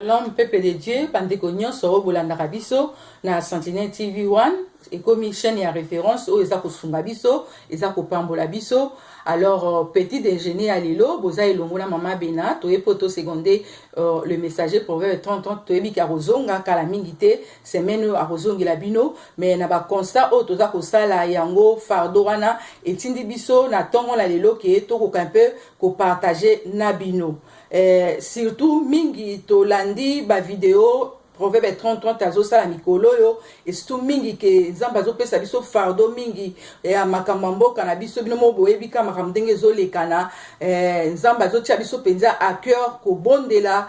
L'homme peuple de Dieu, bandeko nyonso bolandaka biso na Sentinelle TV1 et comme chaîne ya référence o eza ko sunga biso, eza ko pambola biso. Alors petit déjeuner à lelo, boza elongo na mama Bena, toye poto secondé le messager proverbe 30 toyebi ka rozonga kala mingité semaine a rozongi la bino mais na ba constat o toza ko sala yango fardo wana etindi biso na tongo la lelo ke to ko un peu ko partager na bino. Surtout mingi to landi ba vidéo proverbe 30 azo sala mikolo yo et surtout mingi ke nzamba zo pesa biso fardo mingi ya makambo mboka na biso bino mo boyebi ka makambo ndenge zo lekana nzamba zo tia biso penza à cœur ko bondela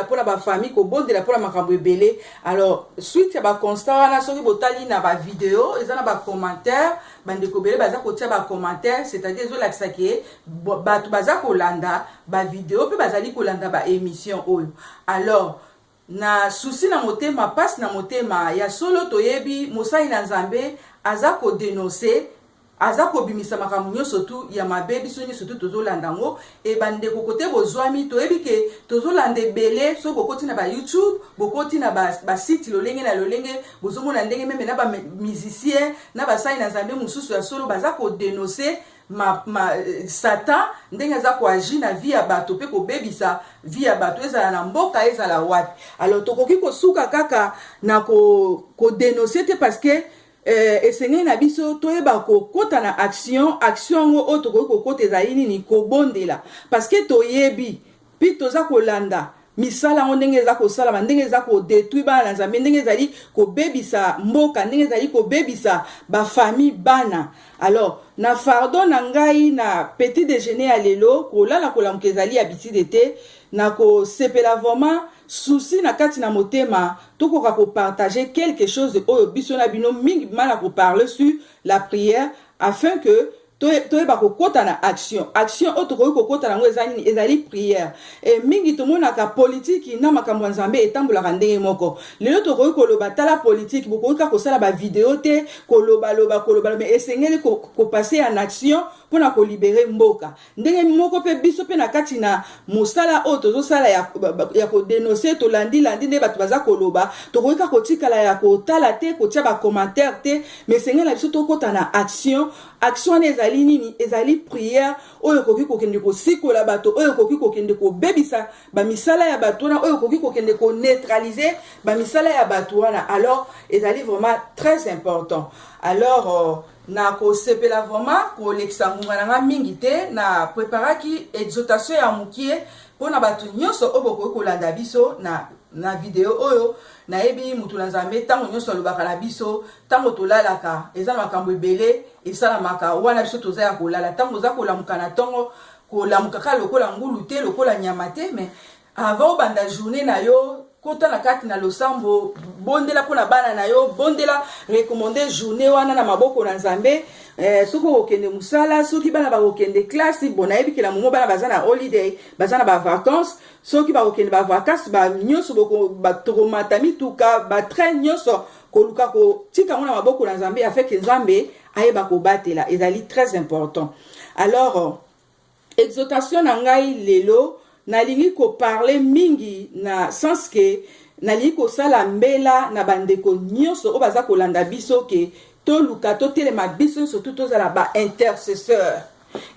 pona ba famille ko bondela pona makambo ebele. Alors suite ya ba constat wana soki botali na ba vidéo eza na ba commentaire bandeko bele baza ko tia ba commentaire, c'est-à-dire zo lakisa ke batu baza ko landa ba vidéo pe bazali ko landa ba émission oyo. Alors na souci na motema passe na motema ya solo toyebi mosai na nzambe aza ko dénoncer aza ko bimisa makambo nyonso tu ya mabe biso nyonso tu tozolanda ngo e bandeko kote bozwami toyebi ke tozolanda ebele so bokoti na ba YouTube bokoti na ba site lolenge na lolenge bozomona ndenge meme na ba musicien na ba sai na nzambe mususu ya solo baza ko dénoncer Satan ndenge za ko agir na vie ya bato pe ko bebisa vie ya bato ezala na mboka ezala wapi. Alors tokoki ko suka kaka na ko dénoncer te parce que esengeli na biso toyeba ko kota na action ngo o tokoki ko kota ezali nini ko bondela parce que toyebi pi toza ko landa misala ngo ndenge za ko sala ndenge za ko détruire bana nzambe ndenge ezali ko bebisa mboka ndenge ezali ko bebisa ba famille bana. Alors na fardo na ngai na petit déjeuner à lelo ko lala ko lamuka ezali habitude te na ko sepela vraiment souci na kati na motema tokoka ko partager quelque chose oyo biso na bino mingi mana ko parler sur la prière afin que toyeba kokota na action oyo tokoki kokota nango ezali prière et mingi tomonaka politiki na makambo ya nzambe etambolaka ndenge moko. Lelo tokoki koloba tala politiki bokoki kaka kosala ba vidéo te koloba mais esengeli kopase en action mpona kolibere mboka ndenge moko mpe biso mpe na kati na mosala oyo tozosala ya kodénoncer tolandi nde bato baza koloba tokoki kaka kotikala ya kotala te kotia bacommentaire te mais esengeli na biso tokota na action wana ezali nini ezali prière oyo ekoki kokende kosikola bato oyo ekoki kokende kobebisa bamisala ya bato wana oyo ekoki kokende koneutraliser bamisala ya bato wana. Alors ezali vraiment très important. Alors na kosepela vraiment kolekisa ngunga nanga mingi te na preparaki exhortation ya mokie mpona bato nyonso oyo bokoki kolanda biso na video oyo nayebi mutu na nzambe ntango nyonso alobaka na biso ntango tolalaka eza na makambo ebele esalamaka wana biso toza ya kolala ntango oza kolamuka na ntongo kolamuka kaka lokola ngulu te lokola nyama te mais avant obanda journée na yo kota na kati na losambo bondela mpona bana na yo bondela recommande journée wana na maboko na nzambe. Soki okende musala soki bana bakokende classe bona yebi kila momo bana baza na holiday baza na ba vacances soki bakokende ba vacances ba nyonso batoromata mituka ba train nyonso koluka ko tika ngona maboko na nzambe afin que nzambe ayeba kobatela ezali très important. Alors exhortation na ngai lelo nalingi ko parler mingi na sens que nalingi ko sala mbela na bandeko nyonso o baza kolanda biso ke toluka totelema biso surtout tozala ba intercesseur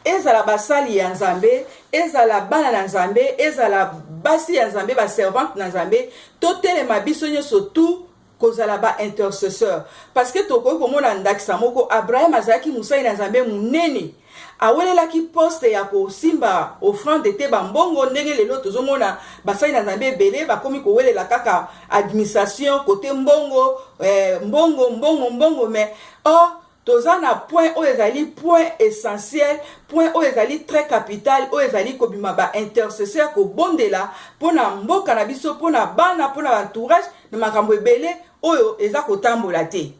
ezala basali ya nzambe ezala bana na nzambe ezala basi ya nzambe ba servante na nzambe totelema biso nyonso tout kozala ba intercesseur parce que tokoki komona ndakisa moko Abraham azalaki mosali na nzambe munene awelelaki poste ya kosimba offrande te bambongo ndenge lelo tozomona basali na nzambe ebele bakomi kowelela kaka administration kote mbongo mbongo mais toza na point oyo ezali point essentiel point oyo ezali très capital oyo ezali kobima ba intercesseur kobondela mpona mboka na biso mpona bana mpona entourage na makambo ebele oyo eza kotambola te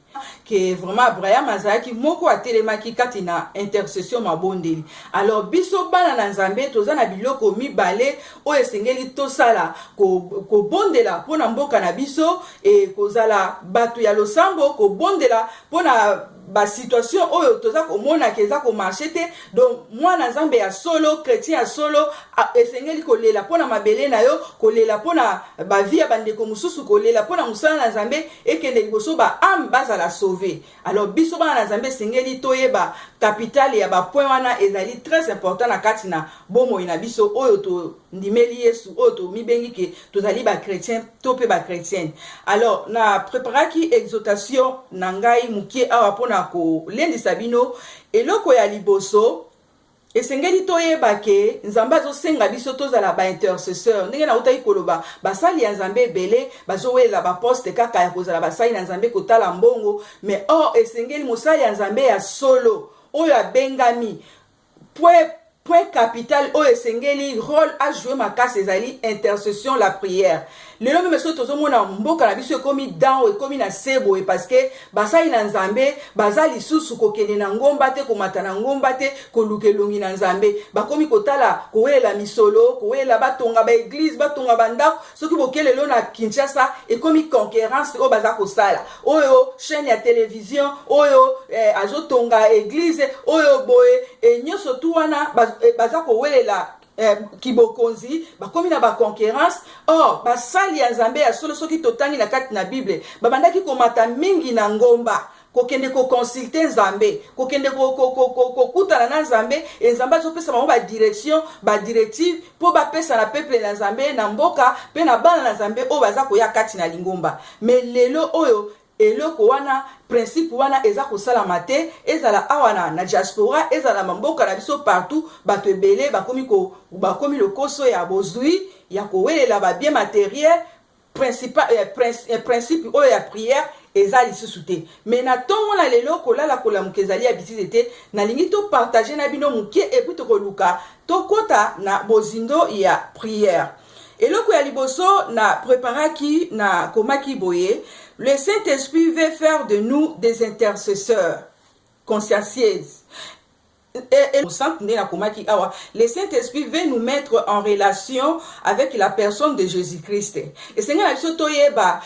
que vraiment Abraham azalaki moko atelemaki kati na intercession mabondeli. Alors biso bana na Nzambe toza na biloko mibale oyo esengeli tosala ko bondela pona mboka na biso e kozala bato ya losambo ko bondela pona ba situation oyo toza komona ke eza ko marcher te. Donc mwana Nzambe ya solo, chrétien ya solo esengeli kolela pona mabele na yo, kolela pona ba vie ya bandeko mususu, kolela pona musala na Nzambe ekende liboso ba âme bazala sauver. Alors biso bana na Nzambe esengeli toyeba capitale ya ba point wana ezali très important na kati na bomoi na biso oyo to ndimeli Yesu oyo to mibengi ke tozali ba chrétien to pe ba chrétienne. Alors na préparaki exhortation na ngai mukie awa pona ko lendisa bino eloko ya liboso esengeli toyeba ke Nzambe azosenga biso tozala ba intercesseur. Ndenge na utaki koloba basali ya Nzambe ebele bazowela ba poste kaka ya kozala basali na Nzambe kotala mbongo, mais esengeli mosali ya Nzambe ya solo oyo abengami point capital oyo esengeli rôle à jouer makasi ezali intercession, la prière. Lelo même so tozomona mboka na biso ekomi down, ekomi na sebo parce que basali na Nzambe bazali susu kokende na ngomba te, komata na ngomba te, kolukelongi na Nzambe bakomi kotala kowela misolo, kowela batonga ba église, batonga bandako. Soki bokelelo na Kinshasa ekomi concurrence oyo baza kosala, oyo chaîne ya télévision oyo azotonga église oyo boye nyonso tu wana baza kowelela kibokonzi bakomi na ba concurrence. Basali ya Nzambe ya solo soki totangi na kati na Bible babandaki komata mingi na ngomba kokende ko consulter Nzambe, kokende ko kutana na Nzambe, e Nzambe azopesa bango ba direction, ba directive po bapesa na peuple na Nzambe na mboka pe na bana na Nzambe oyo baza koya kati na lingomba. Mais lelo oyo eloko wana principe wana eza kosalama te, ezala awana na diaspora, ezala mboka na biso partout bato ebele bakomi lokoso ya bozui ya kowelela ba bien matériel principe oyo ya prière eza lisusu te. Mais na tongo na lelo kolala kolamuka ezali ya bitise te, nalingi to partager na bino mukie epi tokoluka tokota na bozindo ya prière. Eloko ya liboso na préparaki na komaki boye, le Saint-Esprit veut faire de nous des intercesseurs consciencieux. Le Saint-Esprit veut nous mettre en relation avec la personne de Jésus-Christ. Et Seigneur,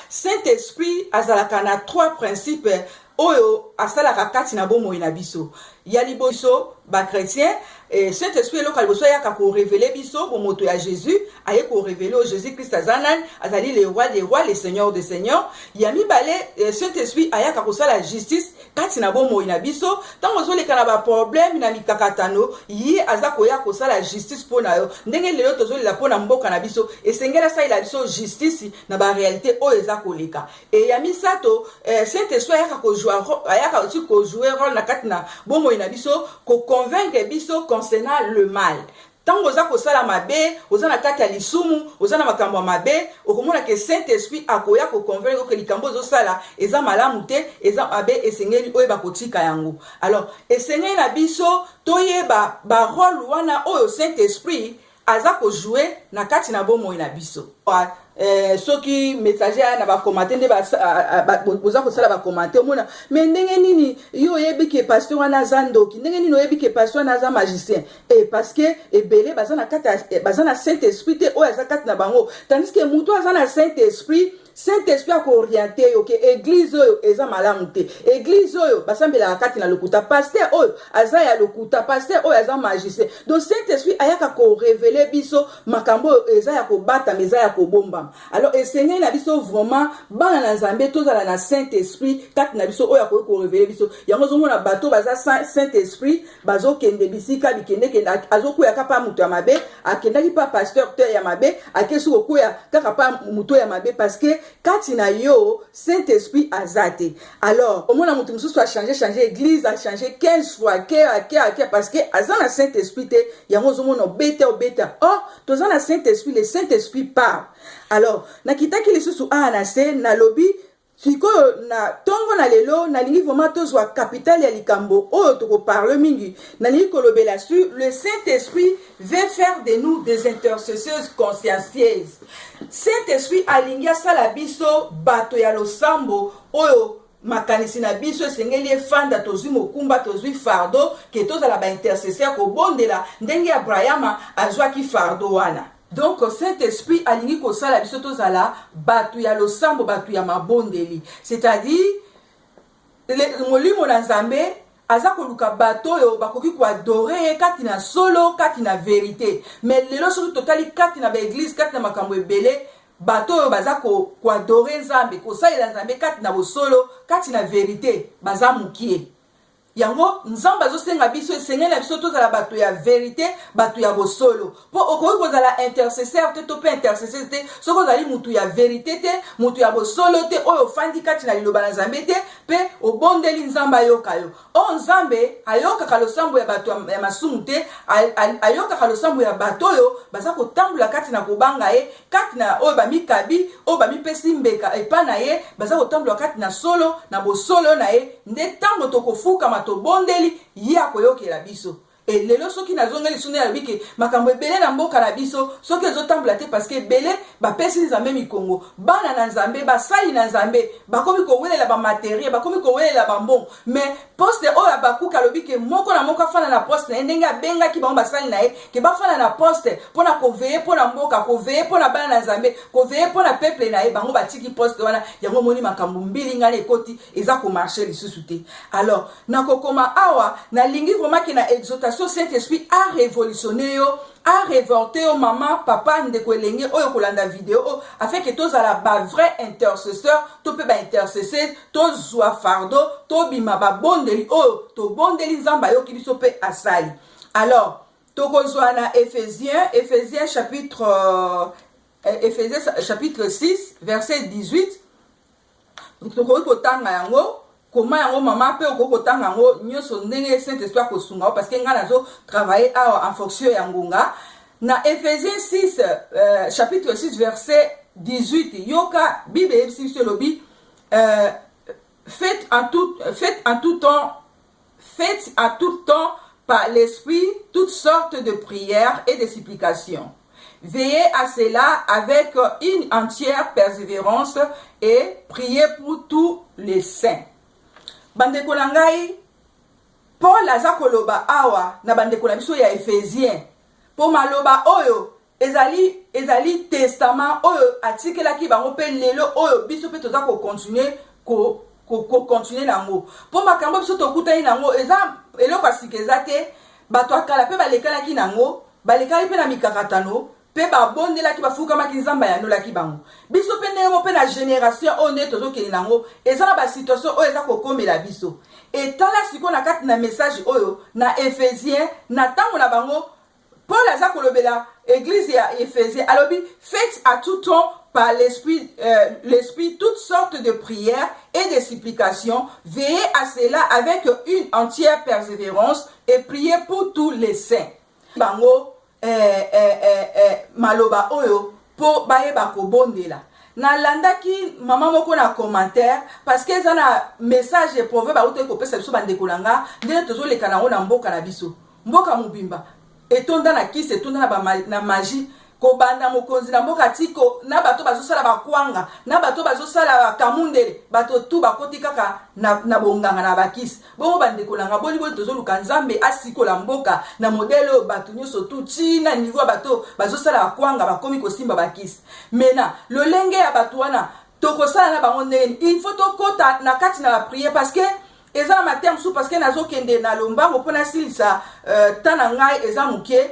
Saint-Esprit azalaka na trois principes oyo asalaka kati na bomoi na biso. Ya liboso ba chrétien et Saint-Esprit eloko liboso yaka ko révéler biso bo moto ya Jésus, aye ko révéler au Jésus-Christ azanan, azali le roi des rois, le seigneur des seigneurs. Ya mibale Saint-Esprit ayaka ko sala justice kati na bomoi na biso. Tango zo leka na ba problème na mikakatano, yi azako ya ko sala justice pona yo. Ndenge lelo tozo la pona mboka na biso, esengela sa ila biso justice na ba réalité o ezako leka. Et ya misato Saint-Esprit ayaka aussi ko jouer rôle na kati na bomoi na biso, ko convaincre biso concernant le mal. Tango oza kosala mabe, oza na kati ya lisumu, oza na makambo ya mabe, okomona ke Saint-Esprit akoya ko convaincre que likambo ozosala eza malamu te, eza mabe, esengeli oyo bakotika yango. Alors esengeli na biso toyeba ba rôle wana oyo Saint-Esprit aza ko jouer na kati na bomoi na biso. Soki messager na ba commenter nde boza ko sala ba commenter mona, mais ndenge nini yo yebi ke pasteur wana zandoki, ndenge nini yebi ke pasteur wana za magicien, et parce que ebele bazana kati bazana Saint-Esprit te oyo za kati na bango, tandis que mutu azana Saint-Esprit a orienté OK église oyo eza malamu te, église oyo basambela kati na lokuta, pasteur oyo aza ya lokuta, pasteur oyo aza magicien. Donc Saint-Esprit ayaka ko révéler biso makambo eza ya ko bata meza ya ko bomba. Alors esengeli na biso vraiment bana na Nzambe tozala na Saint-Esprit kati na biso oyo ko révéler biso. Yango zomona bato baza Saint-Esprit bazo kende bisika bikende kenda azokuya kapa mutu ya mabe, akendaki pa pasteur te ya mabe, akesu kokuya kaka pa mutu ya mabe parce que kati na yo Saint-Esprit azate. Alors au moins mutu mususu a changer église, a changer 15 fois parce que azana Saint-Esprit te yango zomona obeta. Tozana Saint-Esprit, le Saint-Esprit parle. Alors nakitaki lisusu na se na lobby siko na tongo na lelo nalingi vraiment tozwa capital ya likambo oyo toko parle mingi nalingi kolobela sur le Saint-Esprit veut faire de nous des intercesseuses consciencieuses. Saint-Esprit alingi asala biso bato ya losambo oyo makanisi na biso esengeli efanda tozwi mokumba tozwi fardo ke tozala baintercesseur kobondela ndenge Abrahama azwaki fardo wana. Donc Saint-Esprit alingi kosala biso tozala batu ya losambo batu ya mabondeli, c'est-à-dire molimo na Nzambe aza koluka bato oyo bakoki koadore kati na solo kati na vérité. Mais lelo soki totali kati na baeglise kati na makambo ebele bato oyo baza koadore Nzambe kosalela Nzambe kati na bosolo kati na vérité baza mukie. Yango Nzambe azosenga biso esengeli na biso tozala bato ya vérité bato ya bosolo po okoki kozala intercesseur te to pe intercesseur te soki ozali mutu ya vérité te mutu ya bosolo te oyo ofandi kati na liloba na Nzambe te pe obondeli Nzambe ayoka yo. O Nzambe ayokaka losambo ya bato ya masumu te, ayokaka losambo ya bato oyo baza kotambola kati na kobanga ye kati na oyo bamikabi oyo bamipesi mbeka epa na ye baza kotambola kati na solo na bosolo na ye nde ntango tokofuka to bondeli ya koyokela biso. Et lelo soki nazongeli sune ya bike makambo ebele na mboka na biso soki ezotambola te parce que ebele bapesi Nzambe mikongo bana na Nzambe basali na Nzambe bakomi kowelela ba matériel bakomi kowelela ba mbongo mais poste oyo bakuka lobike moko na moko afana na poste na ndenge abengaki bango basali na ye ke bafana na poste pona koveye pona mboka koveye pona bana na Nzambe koveye pona peuple na ye bango batiki poste wana yango moni makambo mbili ngana ekoti eza ko marcher lisusu te. Alors nakokoma awa na lingi vraiment ke na exhortation Saint-Esprit a révolutionné yo, a révolté yo maman, papa, ndeko elenge oyo kolanda vidéo afin que tozala ba vrai intercesseur, to pe ba intercesseur, to zwa fardo, to bima ba bondeli oyo, to bondeli Nzamba yo ki biso pe asali. Alors, to kozwa na Éphésiens chapitre 6 verset 18. To kotanga yango comment yango mama pe okokotanga yango nyoso ndenge Saint-Esprit kosunga parce que nga nazo travailler en fonction ya ngunga na Éphésiens 6 chapitre 6 verset 18 yoka Bible ebisi lobi faites en tout temps par l'esprit toutes sortes de prières et de supplications. Veillez à cela avec une entière persévérance et priez pour tous les saints. Bandeko na ngai Paul aza koloba awa na bandeko na biso ya Éphésiens po maloba oyo ezali testament oyo atikelaki bango pe lelo oyo biso pe toza ko continuer continuer nango po makambo biso tokutani nango eza eloko asikeza te bato akala pe balekalaki nango balekali pe na mikakatano pe babondelaki bafukamaki Nzamba yanolaki bango biso pe ndenge pe na génération oyo nde tozokende nango eza na basituation oyo eza kokomela biso etala siko na kati na message oyo na Éphésiens na ntango na bango Paul aza kolobela église ya Éphésiens alobi faites à tout temps par l'esprit toutes sortes de prières et de supplications, veillez à cela avec une entière persévérance et priez pour tous les saints. Bango maloba oyo po bayeba kobondela na landaki mama moko na commentaire parce que ça na message et proverbe ba uto ko pesa biso bandeko langa ndenge tozoleka nango na mboka na biso mboka mubimba etonda na kisi etonda na magie ko banda mokonzi na mboka tiko na bato bazosala bakwanga na bato bazosala bakamundele bato tu bakoti kaka na bonganga na bakisi bongo bandeko langa boni boni tozoluka Nzambe asikola mboka na modelo bato nyoso tu china niveau bato bazosala bakwanga bakomi kosimba bakisi mena lolenge ya bato wana tokosala na bango ndeni il faut tokota na kati na prière parce que eza ma terme sous parce que nazokende na lombango pona silisa tana ngai eza muke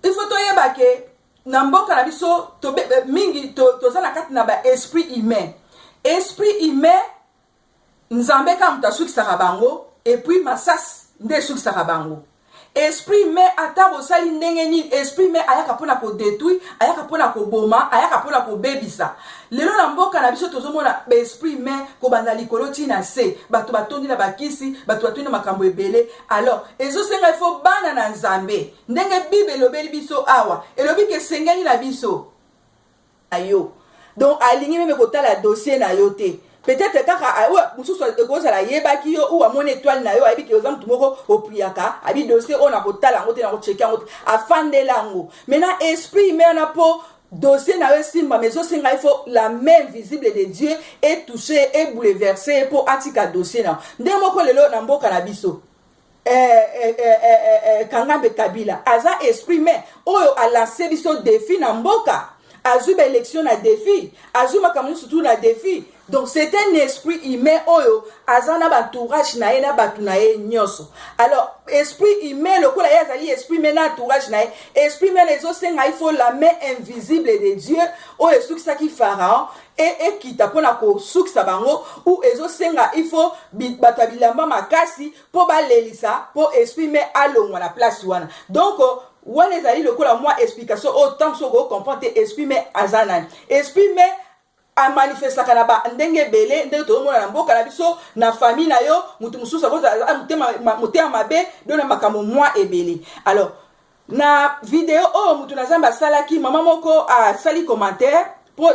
il faut toyeba ke na mboka na biso mingi toza na kati na ba esprit humain Nzambe ka muta sukisaka bango et puis masas nde sukisaka bango esprit humain ata bosali ndenge nini esprit humain ayaka pona ko détruire ayaka pona ko boma ayaka pona ko bebisa lelo na mboka na biso tozomona ba esprit humain ko banda likolo tina se bato batondi na bakisi bato batondi na makambo ebele alors ezosenga ifo bana na Nzambe ndenge Bible elobeli biso awa elobi ke sengeli na biso ayo donc alingi meme kotala dossier na yo te peut-être kaka mususu ekozala yebaki yo ou amone étoile na yo ayebi ke oza mutu moko opriaka abi dossier on a kotala ngo te na kocheka ngo afandela ngo maintenant esprit humain na po dossier na yo simba mais osenga il faut la main visible de Dieu est touchée et bouleversée pour atika dossier na ndenge moko lelo na mboka na biso Kangambe Kabila aza exprimé oyo a lancé biso défi na mboka azui ba élection na défi azui makambo surtout na défi. Donc c'est un esprit humain oyo azana entourage na ye na batu na ye nyoso. Alors esprit humain lokola ye azali esprit humain na entourage na ye esprit humain les osenga il faut la main invisible de Dieu oyo sukisaki Pharaon et kita pona ko sukisa bango ou ezosenga il faut bato bilamba makasi po balelisa po esprit humain alongwa na place wana. Donc wana ezali lokola moi explication autant so go comprendre esprit humain azana esprit humain a manifesta kanaba ndenge bele ndenge to mona na mboka na biso na famille na yo mutu mususu akoza mutema mabe dona makamo moi ebele. Alors na vidéo mutu na zamba salaki mama moko a sali commentaire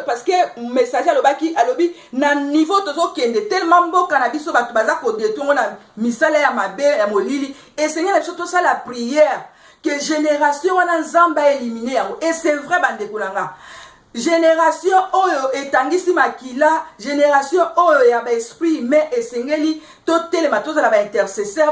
parce que message alobaki alobi na niveau tozo kende tellement mboka na biso batu baza ko détourner na misala ya mabe ya molili et Seigneur na biso to sala prière que génération wana nzamba éliminer yango. Et c'est vrai bande kolanga génération oyo etangisi makila génération oyo ya ba esprit mais esengeli to telema to za ba intercesseur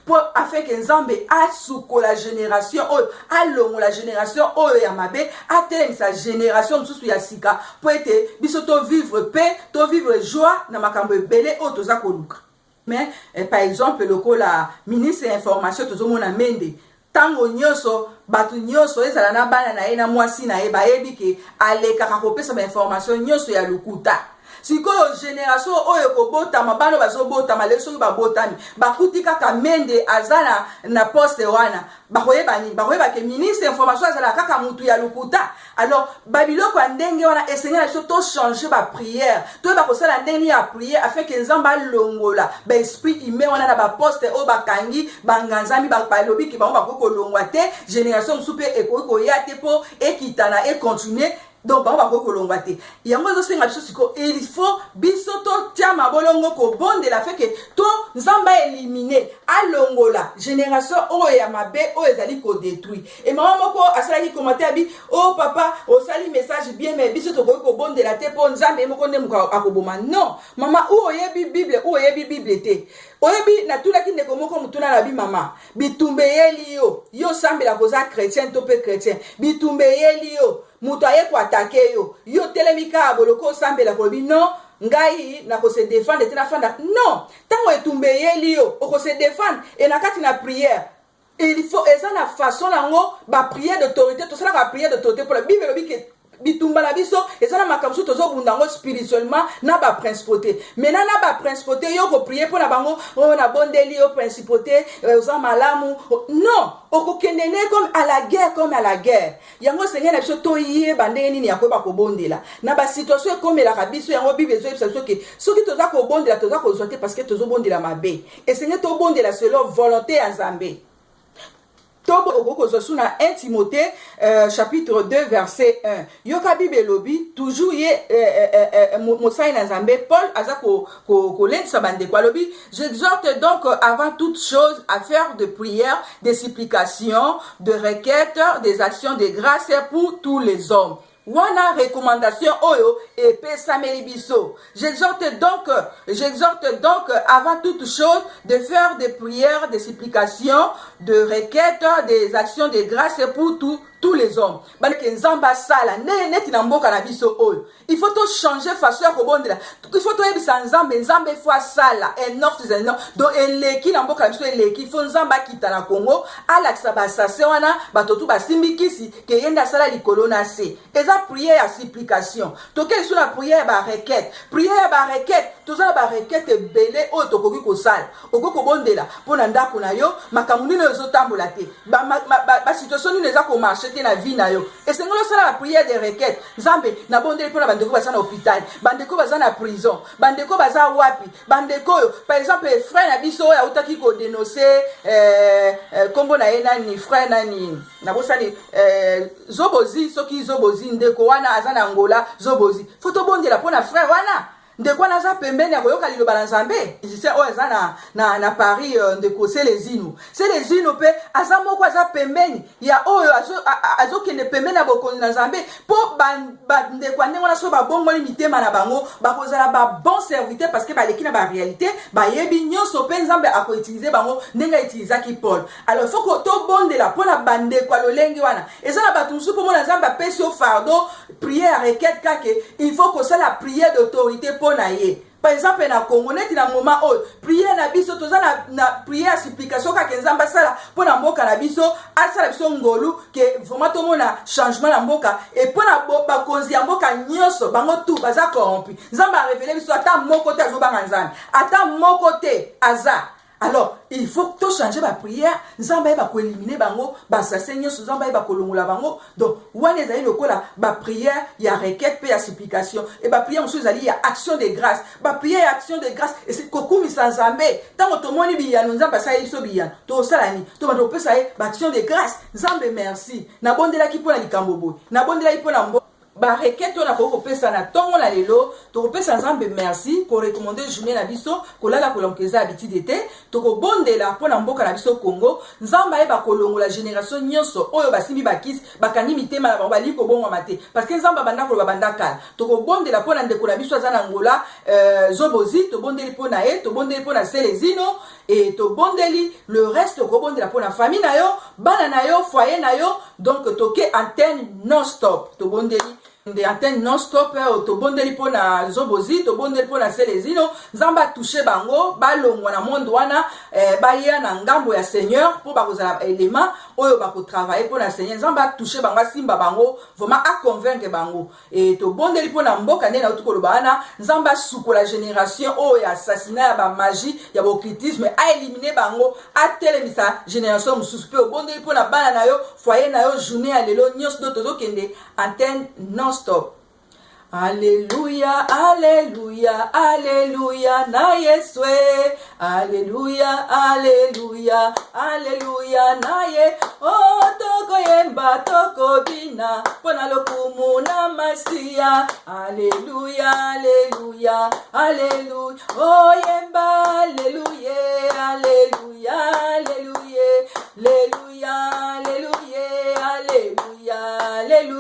pour afin que nzambe asuko la génération oyo alongo la génération oyo ya mabe atelemi sa génération mususu ya sika pour ete biso to vivre paix to vivre joie na makambo ebele oyo toza koluka. Mais par exemple lokola ministre ya information tozomona Mende tango nyoso batu nyoso ezala na bana na ye na mwasi na ye bayebi ke alekaka kopesa ba information nyoso ya lukuta. Sikoyo génération oyo kobotama bano bazobotama leso babotami bakuti kaka Mende azana na poste wana bakoyeba ke ministre information azala kaka mutu ya lukuta. Alors babiloko ndenge wana esengela biso to changer ba prière to ba kosala ndenge ya prière afin que nzamba longola ba esprit humain wana na ba poste o bakangi banganzami ba balobi ki bango bakoko longwa te génération musupe ekoko ya te po ekitana et continuer. Donc ba ko kolongwa te yango zo senga biso siko il faut biso to tia mabolongo ko bonde la fait que to nzamba éliminer alongola génération oyo ya mabe oyo ezali ko détruit. Et maman moko asala ki commentaire bi oh papa o sali message bien mais biso to ko bonde la te po nzambe moko ne muka akoboma. Non mama oyebi bible te oyebi na tula ki ndeko moko mutuna na bi mama bitumbe yeli yo sambela koza chrétien to pe chrétien bitumbe yeli mutu aye ko attaquer yo telemika boloko sambela ko bi non ngai na ko se défendre tena fanda non tango etumbe yeli o ko se défendre et na kati na prière il faut eza na façon nango ba prière d'autorité to sala ka prière d'autorité pour la Bible lobi ke bitumba na biso ezana makamso tozo bundango spirituellement na ba principauté maintenant na ba principauté yo ko prier pour na bango oh na bondeli yo principauté oza malamu non okokendene comme à la guerre yango Seigneur na biso to yé bandenge nini yakoba ko bondela na ba situation comme la biso yango Bible ezo biso ke soki toza ko bondela toza ko zote parce que tozo bondela mabe et Seigneur to bondela selon volonté ya Nzambe. Tobo na 1 Timothée chapitre 2 verset 1. Yoka Bible lobi toujours ye Mosai na Nzambe Paul azako ko lensa bande kwa lobi j'exhorte donc avant toute chose à faire de prières, des supplications, de requêtes, des actions de grâce pour tous les hommes. Wana recommandation oyo et pesameli biso. J'exhorte donc avant toute chose de faire des prières, des supplications, de requêtes, des actions de grâce pour tous les hommes. Banke nzamba sala neti na mboka na biso oyo. Il faut to changer façon ya kobondela. Il faut to yebisa nzambe fois sala enough is enough. Donc eleki na mboka na biso eleki il faut nzamba kita na Congo alakisa ba sase wana batotu basimbikisi ke yenda sala likolo na se. Eza prière ya supplication. Toke sur la prière ba requête. Prière ba requête, toza ba requête belé o tokoki ko sala. Okoko bondela pona ndako na yo makamuni no zotambola te. Ba situation ni neza ko marcher na vie na yo. Et c'est ngolo sala la prière des requêtes. Nzambe na bondeli pona bandeko baza na hôpital, bandeko baza na prison, bandeko baza wapi, bandeko yo par exemple frère na biso ya utaki ko dénoncer kombo na ye nani frère nani na bosani zobozi soki zobozi ndeko wana azana Angola zobozi. Faut to bondela pona frère wana ndeko wana aza pembeni ya koyoka liloba na nzambe se oyo eza na Paris ndeko Selezino mpe aza moko aza pembeni ya oyo azokende pembeni ya bokonzi na nzambe mpo bandeko ndenge wana so babongoli mitema na bango bakozala babon serviteur parce que baleki na baréalité bayebi nyonso mpe nzambe akoutilize bango ndenge autilisaki Paul. Alors il faut que tobondela mpona bandeko ya lolenge wana eza na bato mosusu mpo mona nzambe apesi yo fardeau prière requête kake il faut kosala prière d'autorité mpona ye. Par exemple na Congo neti na moment oyo prière na biso toza na prière supplication kaka nzambe asala mpona mboka na biso asala biso ngolu ke vraiment tomona changement na mboka et mpona bakonzi ya mboka nyonso bango tu baza corrompu nzambe arevele biso ata moko te azobanga nzambe ata moko te aza. Alors, il faut que tu changes la prière. Nzamba va éliminer bango, ba s'asseigner sous nzamba va kolongola bango. Donc, ouane zali lokola ba prière, il y a requête, il y a supplication. Et ba prière monsieur zali il y a action de grâce. Ba prière, action de grâce. Et c'est kokumi sans nzambe. Tant que moni biyano nzamba sa yiso biyano. To salani, to ba to pesa ba action de grâce. Nzambe merci. Na bondela ki pona likambobo. Na bondela ki pona mbo. Ba requête on a kopesa na tongo na lelo to kopesa nzambe merci ko recommander journée na biso ko lala ko lankeza habitude te to ko bondela pona mboka na biso Congo nzamba e ba kolongo la génération nyonso oyo basimbi bakisi bakani mitema na bango bali ko bonga mate parce que nzamba banda ko babanda kala to ko bondela pona ndeko na biso za na Angola Zobozi to bondeli pona e to bondeli pona Selezino et to bondeli le reste ko bondela pona famille na yo bana na yo foyer na yo donc toke antenne non stop to bondeli des antennes non-stop to bondeli po na Zobozi to bondeli po na Selezino nzamba toucher bango balongwa na monde wana baya na ngambo ya Seigneur po bakozala élément oyo bako travailler po na Seigneur nzamba toucher bango simba bango vraiment a convaincre bango et to bondeli po na mboka ndena utuko bana nzamba suko la génération oyo ya assassinat ya ba magie ya ba occultisme a éliminer bango a telemisa génération mususu pe bondeli po na bana na yo foyer na yo journée ya lelo nyos do tozo kende antenne non stop. Alléluia, alléluia, alléluia, na Yeswe. Alléluia, alléluia, alléluia, na ye. Oh, toko yemba, toko bina, pona lokumu na masia. Alléluia, alléluia, alléluia. Oh, yemba, alléluia, alléluia, alléluia, alléluia, alléluia, alléluia, alléluia.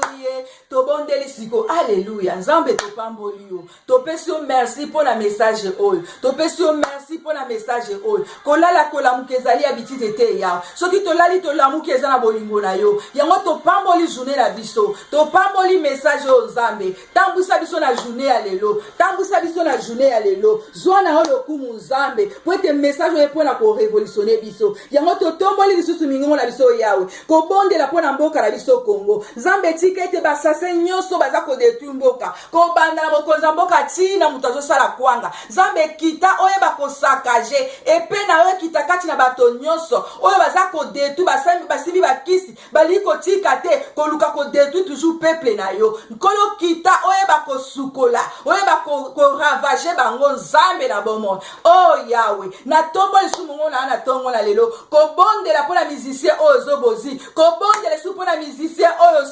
To bondeli siko, alléluia. Nzambe to pamboli yo. To pesi yo merci pour la message oyo. To pesi yo merci pour la message oyo. Kolala kolamuka ezali habitude te ya. Soki to lali to lamuka eza na bolingo na yo. Yango to pamboli journée na biso. To pamboli message oyo Nzambe. Tambusa biso na journée ya lelo. Tambusa biso na journée ya lelo. Zwana ho lokumu Nzambe. Po ete message oyo pona ko révolutionner biso. Yango to tomboli lisusu mingongo na biso yawe. Ko bondela pona mboka na biso Congo. Nzambe tika ete basase nyonso baza ko détruire mboka. Ko banda na bokonza mboka tina mutu azosala kwanga. Nzambe kita oyeba ko sakaje epe na oyo kita kati na bato nyonso oyo baza ko détruire basimbi bakisi bali ko tika te ko luka ko détruire toujours peuple na yo. Nkolo kita oyeba ko sukola oyeba ko ravager bango Nzambe na bomo. Oh Yahweh na tombo lisumungo na tongo na lelo ko bondela pona musicien oyo Zobozi ko bondela su pona musicien oyo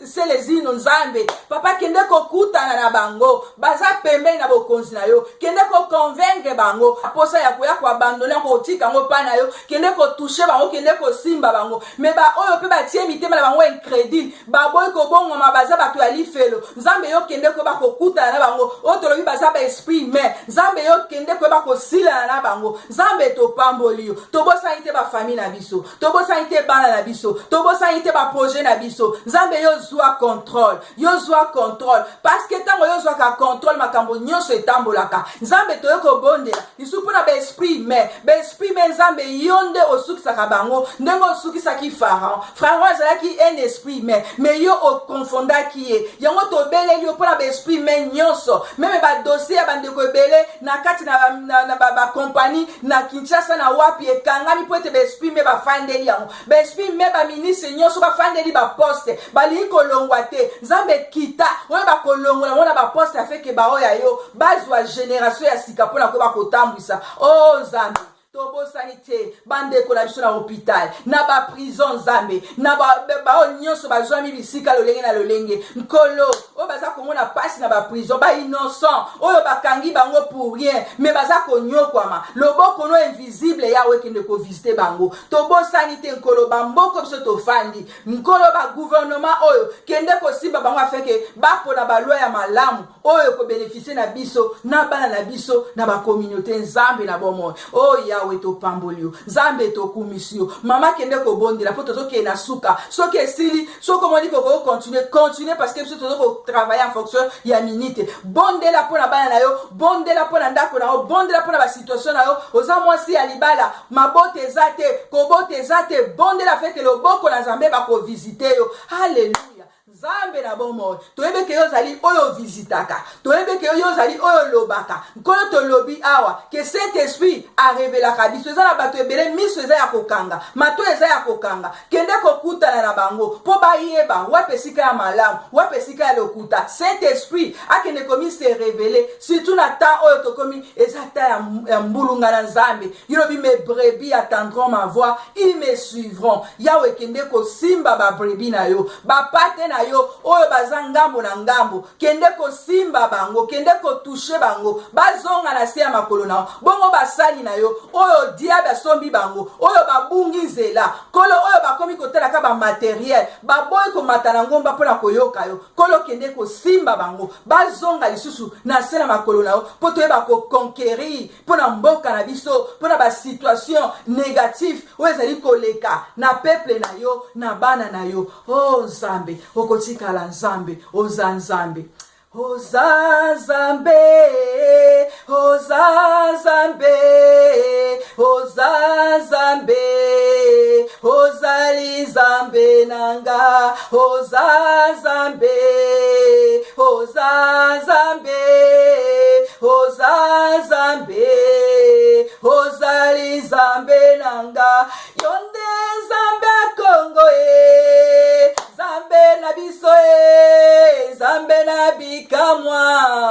Selezino Nzambe papa kende ko kutana na bango baza pembeni na bokonzi na yo kende ko convaincre bango posa ya koya ko abandonner ko tika ngo pa na yo kende ko toucher bango kende ko simba bango me ba oyo pe ba tie mitema na bango incrédule ba boy ko bongo ma baza bato ya lifelo Nzambe yo kende ko ba ko kutana na bango otolobi baza ba esprit mais Nzambe yo kende ko ba ko sila na bango Nzambe to pamboli yo to bosa ite ba famille na biso to bosa ite bana na biso to bosa ite ba projet na biso Nzambe yo zwa contrôle parce que tango yo zwa ka contrôle makambo nyonso etambolaka Nzambe to yo ko bondela isu pona ba esprit mais Nzambe yonde osukisaka bango ndenge osukisaki Pharaon azalaki un esprit mais yo okofondaki ye yango tobeleli yo pona ba esprit mais nyonso même ba dossier ya bandeko ebele na kati na ba compagnie na Kinshasa na wapi ekangami po ete ba esprit mais bafandeli yango ba esprit mais ba ministre nyonso bafandeli ba poste bali kolongwa te Nzambe kita oyo bakolongola mona ba poste afeke ba oya yo bazwa génération ya sika pona ko bakotambwisa oh Nzambe tobo sanité bande ko na biso na hôpital na ba prison Nzambe na ba nyonso ba zwami bisika lolenge na lolenge nkolo o baza komona pasi na ba prison ba innocent oyo bakangi bango pour rien mais baza konyokwama loboko no invisible yawe kende ko visiter bango tobo sanité nkolo ba mboko biso tofandi nkolo ba gouvernement oyo kende ko simba bango afeke ba pona ba loi ya malamu oyo ko bénéficier na biso na bana na biso na ba communauté Nzambe na bomo o yawe to pambolio Nzambe to kumisio mama kende ko bondela poto toke na suka soki esili soko moni ko continuer parce que biso to travailler en fonction ya minute bondela pona bana na yo bondela pona ndako na yo bondela pona ba situation na yo oza mwasi ya libala mabote ezate kobote ezate bondela feke loboko na Nzambe ba ko visiter yo haleluya Nzambe na bomo toyebe ke yo zali oyo visitaka toyebe ke yo zali oyo lobaka nkolo to lobi awa ke cet esprit a révélé ka biso za na bato ebele miso eza ya kokanga mato eza ya kokanga kende kokutana na bango po bayeba wapesika ya malamu wapesika ya lokuta cet esprit akende komi se révéler surtout na temps oyo tokomi eza ta ya mbulunga na Nzambe yobi mes brebis attendront ma voix ils me suivront yawe kende ko simba ba brebis na yo ba pate na yo oyo baza ngambo na ngambo kende ko simba bango kende ko toucher bango bazonga na se ya makolo na bongo basali na yo oyo diable asombi bango oyo babungi nzela kolo oyo bakomi kotela ka ba matériel baboyi ko matana ngomba pona koyoka yo kolo kende ko simba bango bazonga lisusu na se na makolo na yo poto yeba ko conquérir pona mboka na biso pona ba situation négative oyo ezali koleka na peuple na yo na bana na yo oh Nzambe okotikala Nzambe oza Nzambe oza Nzambe oza Nzambe oza Nzambe ozali Nzambe nanga oza Nzambe oza Nzambe oza Nzambe ozali Nzambe nanga yonde Nzambe Kongo Nzambe na biso Nzambe na bikamwa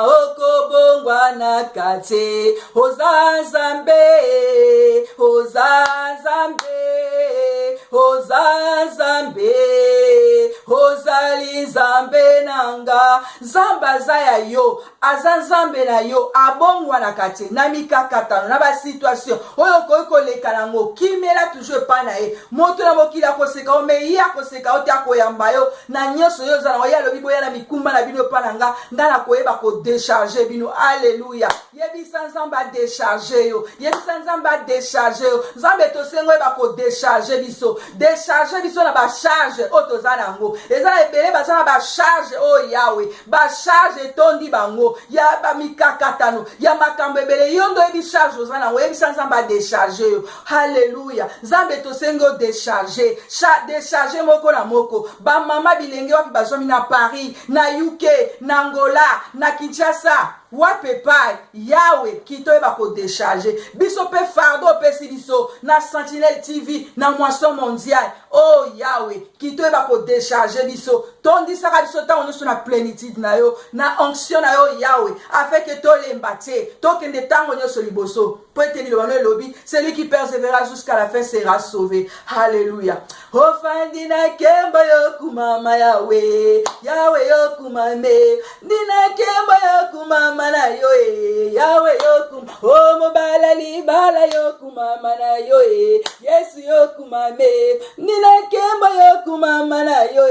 okobongwa na kate oza Nzambe oza Nzambe oza Nzambe ozali Nzambe nanga Nzambe aza ya yo aza Nzambe na yo abongwa na kate na mikakatano na ba situation oyo koleka nango kimela toujours pa na ye moto na mokila koseka o meya koseka o ta koyamba yo na nyonso yo za na ya lobi boya na mikumba na bino pa nanga ngana koyeba ko décharger bino alléluia yebisa Nzambe décharger yo yebisa Nzambe décharger yo Nzambe to sengo eba ko décharger biso na ba charge otoza nango eza ebele baza na ba charge o yawe ba charge tondi bango ya ba mikakatano ya makambo ebele yondo ebi charge oza nango yebisa Nzambe décharger yo haleluya Nzambe to sengo décharger moko na moko ba mama bilenge wapi bazomi na Paris na UK na Angola na Kinshasa wape pa yawe kito eba ko décharger biso pe fardo pesi biso na Sentinelle TV na moisson mondiale oh yawe kito eba ko décharger biso tondi saka biso ta ono na plénitude na yo na onction na yo yawe afin que to lembate to kende tango nyoso liboso po eteni lo bano lobi celui qui persévérera jusqu'à la fin sera sauvé alléluia ofandi na kemba yo kumama yawe yawe yo kumame dina kemba yo kumama na yo yawe yo kum o mobala libala yo kumama na yo Yesu yo kumame dina kemba yo kumama na yo